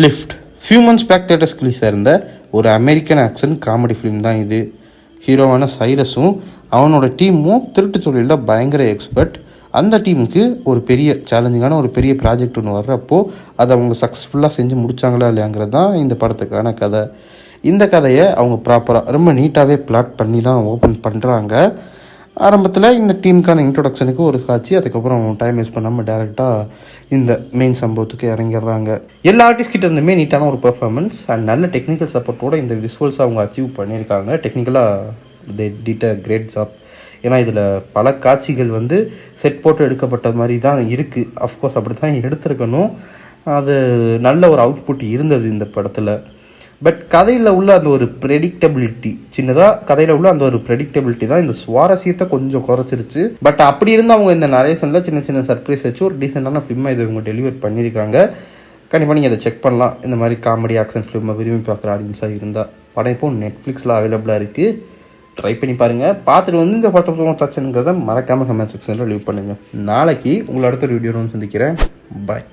Lift few months back theatres release இருந்த ஒரு American action comedy film தான் இது. ஹீரோவான சைரஸும் அவனோட டீமும் திருட்டு தொழிலில் பயங்கர எக்ஸ்பர்ட். அந்த டீமுக்கு ஒரு பெரிய சேலஞ்சிங்கான ஒரு பெரிய ப்ராஜெக்ட் ஒன்று வர்றப்போ அதை அவங்க சக்ஸஸ்ஃபுல்லாக செஞ்சு முடித்தாங்களா இல்லையாங்கிறது தான் இந்த படத்துக்கான கதை. இந்த கதையை அவங்க ப்ராப்பராக ரொம்ப நீட்டாகவே பிளாட் பண்ணி தான் ஓப்பன் பண்ணுறாங்க. ஆரம்பத்தில் இந்த டீமுக்கான இன்ட்ரொடக்ஷனுக்கு ஒரு காட்சி, அதுக்கப்புறம் டைம் வேஸ்ட் பண்ணாமல் டேரெக்டாக இந்த மெயின் சம்பவத்துக்கு இறங்கிடுறாங்க. எல்லா ஆர்டிஸ்ட் கிட்ட இருந்துமே நீட்டான ஒரு பெர்ஃபார்மன்ஸ் அண்ட் நல்ல டெக்னிக்கல் சப்போர்ட்டோட இந்த விசுவல்ஸ் அவங்க அச்சீவ் பண்ணியிருக்காங்க. டெக்னிக்கலாக they did a great job. ஏன்னா இதில் பல காட்சிகள் செட் போட்டு எடுக்கப்பட்ட மாதிரி தான் இருக்குது. அஃப்கோர்ஸ் அப்படி தான் எடுத்திருக்கணும். அது நல்ல ஒரு அவுட்புட் இருந்தது இந்த படத்தில். பட் கதையில் உள்ள அந்த ஒரு ப்ரெடிக்டபிலிட்டி, சின்னதாக கதையில் உள்ள அந்த ஒரு ப்ரெடிக்டபிலிட்டி தான் இந்த சுவாரஸ்யத்தை கொஞ்சம் குறைச்சிருச்சு. பட் அப்படி இருந்து அவங்க இந்த நரேஷனில் சின்ன சின்ன சர்ப்ரைஸ் வச்சு ஒரு டீசெண்டான ஃபிலிமாக இதை இவங்க டெலிவர் பண்ணியிருக்காங்க. கண்டிப்பாக நீங்கள் அதை செக் பண்ணலாம். இந்த மாதிரி காமெடி ஆக்ஷன் ஃபிலிமை விரும்பி பார்க்குற ஆடியன்ஸாக இருந்தால் படம் இப்போ நெட்ஃப்ளிக்ஸில் அவைலபிளாக இருக்குது. ட்ரை பண்ணி பாருங்கள். பார்த்துட்டு இந்த படத்தை டச்சுங்கிறத மறக்காமல் கமெண்ட் செக்ஷனில் லீவ் பண்ணுங்கள். நாளைக்கு உங்களை அடுத்த ஒரு வீடியோன்னு சந்திக்கிறேன். பாய்.